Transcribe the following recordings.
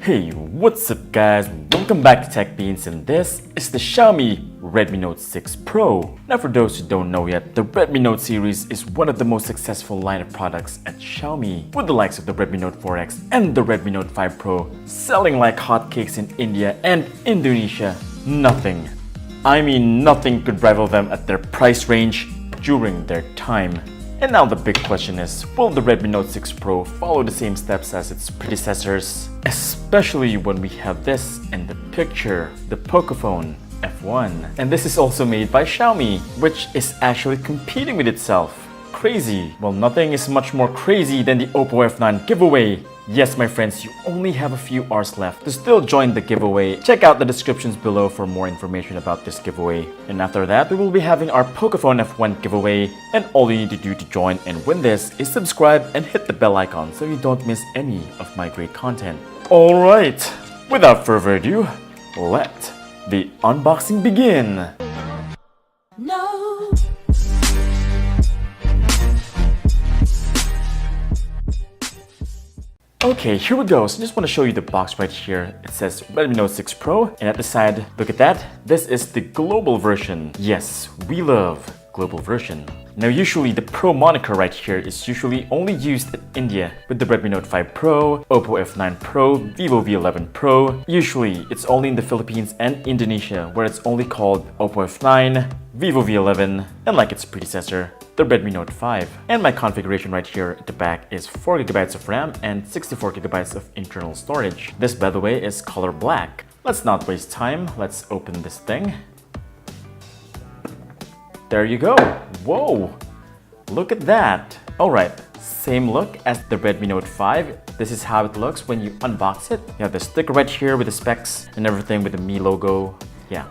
Hey, what's up guys? Welcome back to Tech Beans, and this is the Xiaomi Redmi Note 6 Pro. Now for those who don't know yet, the Redmi Note series is one of the most successful line of products at Xiaomi, with the likes of the Redmi Note 4X and the Redmi Note 5 Pro selling like hotcakes in India and Indonesia. Nothing could rival them at their price range during their time. And now the big question is, will the Redmi Note 6 Pro follow the same steps as its predecessors? Especially when we have this in the picture, the Pocophone F1. And this is also made by Xiaomi, which is actually competing with itself. Crazy. Well, nothing is much more crazy than the Oppo F9 giveaway. Yes, my friends, you only have a few hours left to still join the giveaway. Check out the descriptions below for more information about this giveaway. And after that, we will be having our Pocophone F1 giveaway. And all you need to do to join and win this is subscribe and hit the bell icon so you don't miss any of my great content. Alright, without further ado, let the unboxing begin. No. Okay, here we go. So I just want to show you the box right here. It says Redmi Note 6 Pro, and at the side, look at that. This is the global version. Yes, we love global version. Now usually the Pro moniker right here is usually only used in India with the Redmi Note 5 Pro, Oppo F9 Pro, Vivo V11 Pro. Usually it's only in the Philippines and Indonesia where it's only called Oppo F9, Vivo V11, and like its predecessor, the Redmi Note 5. And my configuration right here at the back is 4GB of RAM and 64GB of internal storage. This, by the way, is color black. Let's not waste time. Let's open this thing. There you go. Whoa, look at that. Alright, same look as the Redmi Note 5. This is how it looks when you unbox it. You have the sticker right here with the specs and everything with the Mi logo. Yeah.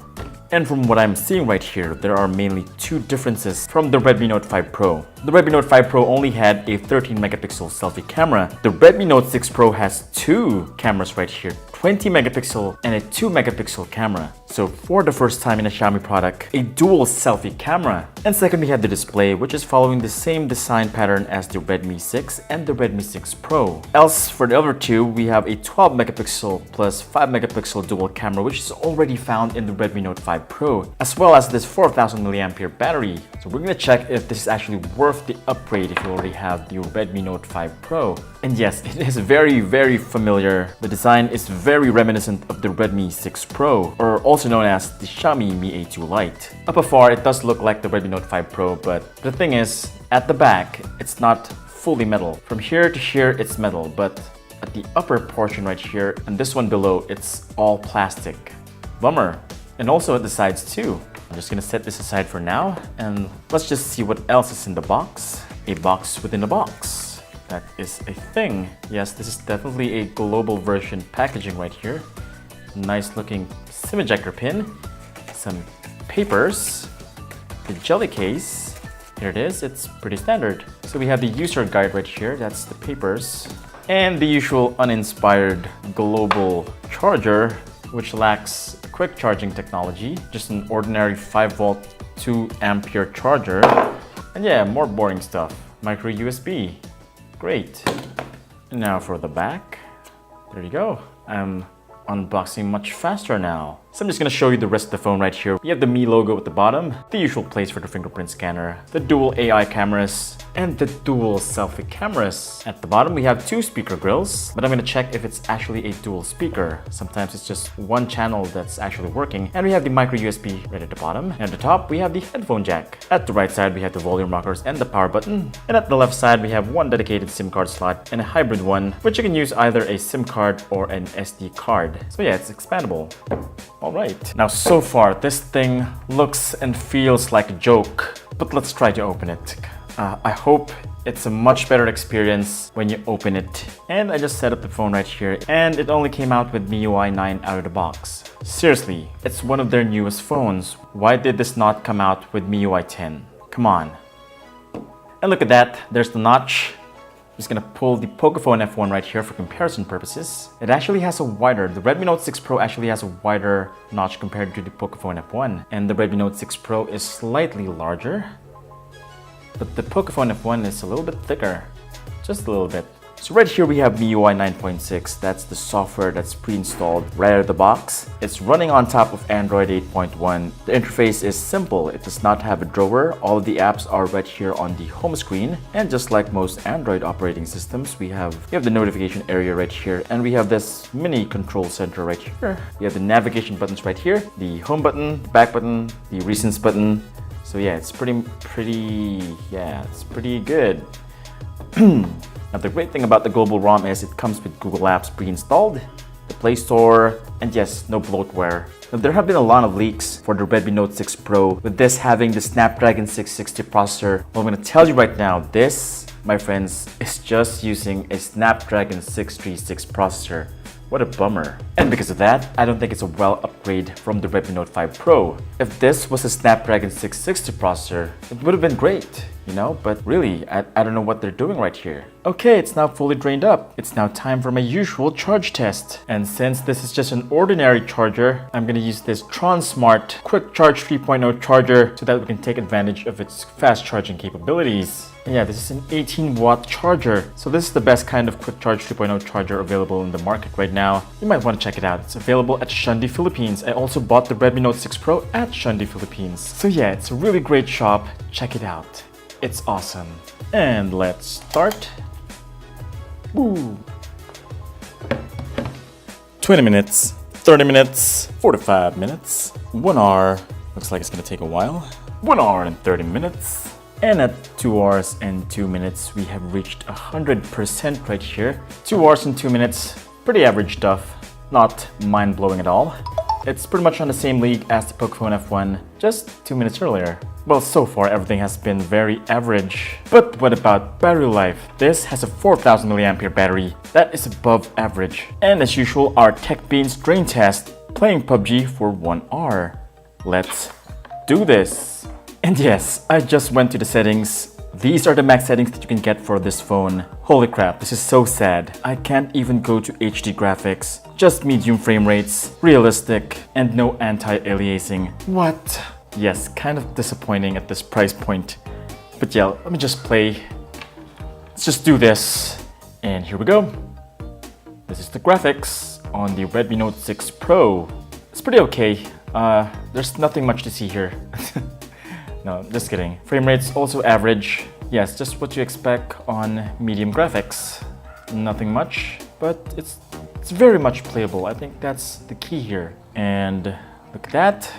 And from what I'm seeing right here, there are mainly two differences from the Redmi Note 5 Pro. The Redmi Note 5 Pro only had a 13-megapixel selfie camera. The Redmi Note 6 Pro has two cameras right here, 20-megapixel and a 2-megapixel camera. So for the first time in a Xiaomi product, a dual selfie camera. And second, we have the display, which is following the same design pattern as the Redmi 6 and the Redmi 6 Pro. Else, for the other two, we have a 12-megapixel plus 5-megapixel dual camera, which is already found in the Redmi Note 5 Pro, as well as this 4000 mAh battery. So we're gonna check if this is actually worth the upgrade if you already have the Redmi Note 5 Pro. And yes, it is very familiar. The design is very reminiscent of the Redmi 6 Pro, or also known as the Xiaomi Mi A2 Lite. Up afar, it does look like the Redmi Note 5 Pro, but the thing is, at the back, it's not fully metal. From here to here, it's metal, but at the upper portion right here, and this one below, it's all plastic. Bummer. And also at the sides too. I'm just gonna set this aside for now, and let's just see what else is in the box. A box within a box. That is a thing. Yes, this is definitely a global version packaging right here. Nice looking SIM ejector pin, some papers, the jelly case. Here it is, it's pretty standard. So we have the user guide right here, that's the papers, and the usual uninspired global charger, which lacks quick charging technology, just an ordinary 5-volt 2-ampere charger. And yeah, more boring stuff. Micro USB. Great. And now for the back. There you go. I'm unboxing much faster now. So I'm just gonna show you the rest of the phone right here. We have the Mi logo at the bottom, the usual place for the fingerprint scanner, the dual AI cameras, and the dual selfie cameras. At the bottom, we have two speaker grills, but I'm gonna check if it's actually a dual speaker. Sometimes it's just one channel that's actually working. And we have the micro USB right at the bottom. And at the top, we have the headphone jack. At the right side, we have the volume rockers and the power button. And at the left side, we have one dedicated SIM card slot and a hybrid one, which you can use either a SIM card or an SD card. So yeah, it's expandable. Alright, now so far this thing looks and feels like a joke, but let's try to open it. I hope it's a much better experience when you open it. And I just set up the phone right here, and it only came out with MIUI 9 out of the box. Seriously, it's one of their newest phones. Why did this not come out with MIUI 10? Come on. And look at that, there's the notch. I'm just gonna pull the Pocophone F1 right here for comparison purposes. It actually has the Redmi Note 6 Pro actually has a wider notch compared to the Pocophone F1. And the Redmi Note 6 Pro is slightly larger, but the Pocophone F1 is a little bit thicker, just a little bit. So right here we have MIUI 9.6. That's the software that's pre-installed right out of the box. It's running on top of Android 8.1. The interface is simple. It does not have a drawer. All of the apps are right here on the home screen. And just like most Android operating systems, we have the notification area right here, and we have this mini control center right here. We have the navigation buttons right here, the home button, the back button, the recents button. So yeah, it's pretty good. Now the great thing about the global ROM is it comes with Google Apps pre-installed, the Play Store, and yes, no bloatware. Now, there have been a lot of leaks for the Redmi Note 6 Pro, with this having the Snapdragon 660 processor. Well, I'm going to tell you right now, this, my friends, is just using a Snapdragon 636 processor. What a bummer. And because of that, I don't think it's a well upgrade from the Redmi Note 5 Pro. If this was a Snapdragon 660 processor, it would have been great, you know? But really, I don't know what they're doing right here. Okay, it's now fully drained up. It's now time for my usual charge test. And since this is just an ordinary charger, I'm gonna use this TronSmart Quick Charge 3.0 charger so that we can take advantage of its fast charging capabilities. And yeah, this is an 18-watt charger. So this is the best kind of Quick Charge 3.0 charger available in the market right now. You might want to check it out. It's available at Shundi Philippines. I also bought the Redmi Note 6 Pro at Shundi Philippines. So yeah, it's a really great shop. Check it out. It's awesome. And let's start. Woo. 20 minutes, 30 minutes, 45 minutes, 1 hour. Looks like it's gonna take a while. 1 hour and 30 minutes. And at 2 hours and 2 minutes, we have reached 100% right here. 2 hours and 2 minutes, pretty average stuff, not mind-blowing at all. It's pretty much on the same league as the Pocophone F1, just 2 minutes earlier. Well, so far everything has been very average. But what about battery life? This has a 4000 mAh battery. That is above average. And as usual, our TechBeans drain test, playing PUBG for 1 hour. Let's do this. And yes, I just went to the settings. These are the max settings that you can get for this phone. Holy crap, this is so sad. I can't even go to HD graphics. Just medium frame rates, realistic, and no anti-aliasing. What? Yes, kind of disappointing at this price point. But yeah, let me just play. Let's just do this. And here we go. This is the graphics on the Redmi Note 6 Pro. It's pretty okay. There's nothing much to see here. No, just kidding. Frame rate's also average. Yes, just what you expect on medium graphics. Nothing much, but it's very much playable. I think that's the key here. And look at that.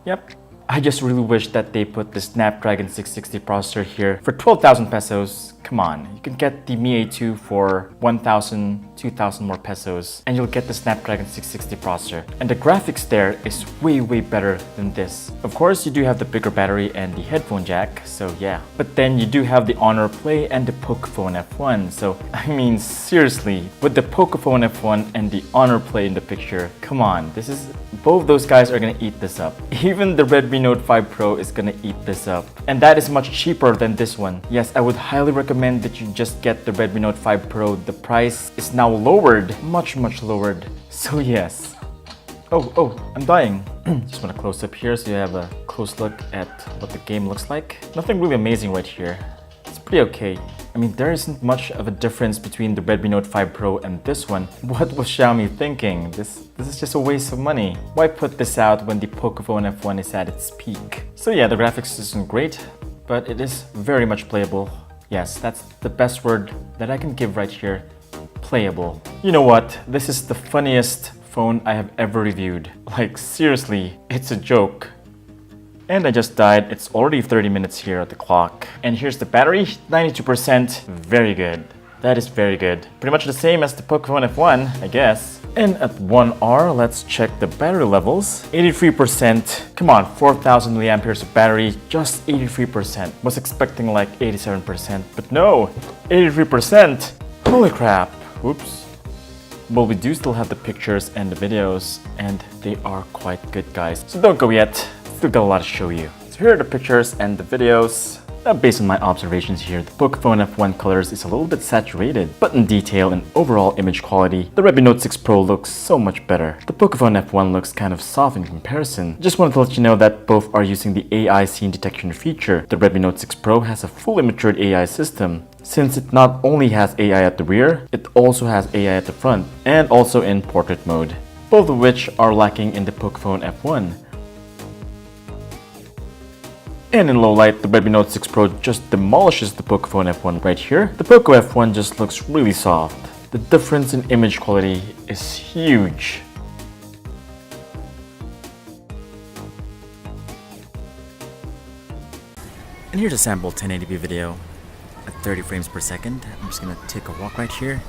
Yep. I just really wish that they put the Snapdragon 660 processor here for 12,000 pesos. Come on, you can get the Mi A2 for 1,000, 2,000 more pesos, and you'll get the Snapdragon 660 processor. And the graphics there is way better than this. Of course, you do have the bigger battery and the headphone jack, so yeah. But then you do have the Honor Play and the Pocophone F1. So, I mean, seriously, with the Pocophone F1 and the Honor Play in the picture, come on, both those guys are gonna eat this up. Even the Redmi Note 5 Pro is gonna eat this up. And that is much cheaper than this one. Yes, I would highly recommend that you just get the Redmi Note 5 Pro. The price is now lowered, much lowered. So yes. Oh, I'm dying. Just want to close up here so you have a close look at what the game looks like. Nothing really amazing right here. It's pretty okay. I mean, there isn't much of a difference between the Redmi Note 5 Pro and this one. What was Xiaomi thinking? This is just a waste of money. Why put this out when the Pocophone F1 is at its peak? So yeah, the graphics isn't great, but it is very much playable. Yes, that's the best word that I can give right here. Playable. You know what? This is the funniest phone I have ever reviewed. Like, seriously, it's a joke. And I just died. It's already 30 minutes here at the clock. And here's the battery, 92%. Very good. That is very good. Pretty much the same as the Pocophone F1, I guess. And at 1 hour, let's check the battery levels. 83%. Come on, 4,000 milliamperes of battery, just 83%. Was expecting like 87%, but no, 83%. Holy crap. Oops. Well, we do still have the pictures and the videos, and they are quite good, guys. So don't go yet. Still got a lot to show you. So here are the pictures and the videos. Now, based on my observations here, the Pocophone F1 colors is a little bit saturated, but in detail and overall image quality, the Redmi Note 6 Pro looks so much better. The Pocophone F1 looks kind of soft in comparison. Just wanted to let you know that both are using the AI scene detection feature. The Redmi Note 6 Pro has a fully matured AI system. since it not only has AI at the rear, it also has AI at the front and also in portrait mode, both of which are lacking in the Pocophone F1. And in low light, the Redmi Note 6 Pro just demolishes the Pocophone F1 right here. The Poco F1 just looks really soft. The difference in image quality is huge. And here's a sample 1080p video at 30 frames per second. I'm just gonna take a walk right here,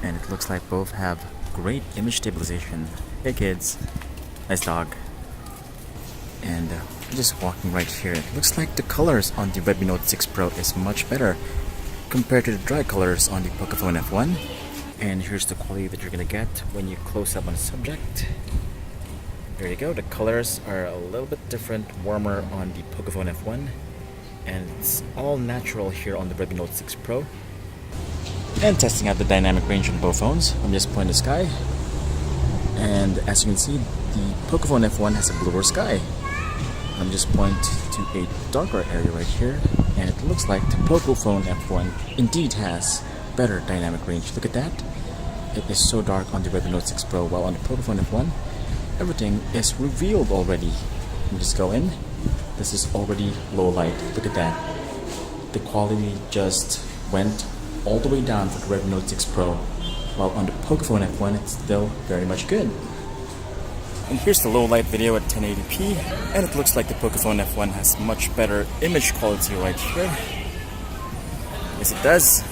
and it looks like both have great image stabilization. Hey kids, nice dog. And just walking right here, it looks like the colors on the Redmi Note 6 Pro is much better compared to the dry colors on the Pocophone F1. And here's the quality that you're gonna get when you close up on a subject. There you go, the colors are a little bit different, warmer on the Pocophone F1. And it's all natural here on the Redmi Note 6 Pro. And testing out the dynamic range on both phones. I'm just pointing the sky. And as you can see, the Pocophone F1 has a bluer sky. I'm just pointing to a darker area right here, and it looks like the Pocophone F1 indeed has better dynamic range. Look at that. It is so dark on the Redmi Note 6 Pro, while on the Pocophone F1, everything is revealed already. You just go in. This is already low light. Look at that. The quality just went all the way down for the Redmi Note 6 Pro, while on the Pocophone F1 it's still very much good. And here's the low light video at 1080p, and it looks like the Pocophone F1 has much better image quality right here. Yes, it does.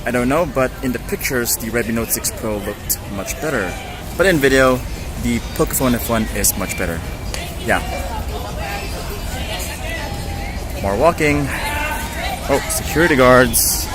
I don't know, but in the pictures the Redmi Note 6 Pro looked much better. But in video, the Pocophone F1 is much better. Yeah. More walking. Oh, security guards.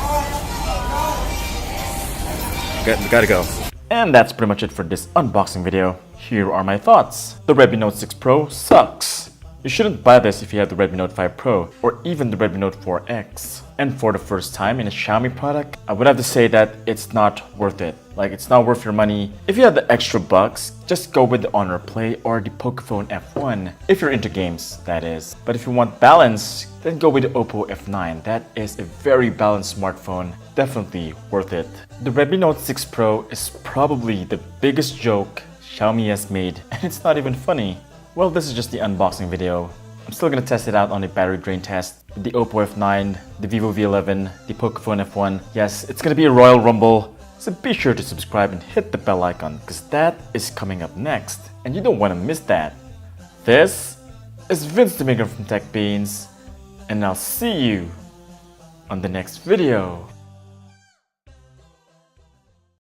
Gotta go. And that's pretty much it for this unboxing video. Here are my thoughts. The Redmi Note 6 Pro sucks. You shouldn't buy this if you have the Redmi Note 5 Pro or even the Redmi Note 4X. And for the first time in a Xiaomi product, I would have to say that it's not worth it. Like, it's not worth your money. If you have the extra bucks, just go with the Honor Play or the Pocophone F1. If you're into games, that is. But if you want balance, then go with the Oppo F9. That is a very balanced smartphone. Definitely worth it. The Redmi Note 6 Pro is probably the biggest joke Xiaomi has made, and it's not even funny. Well, this is just the unboxing video. I'm still gonna test it out on a battery drain test. The Oppo F9, the Vivo V11, the Pocophone F1. Yes, it's gonna be a Royal Rumble. So be sure to subscribe and hit the bell icon, because that is coming up next. And you don't want to miss that. This is Vince the Maker from Tech Beans, and I'll see you on the next video.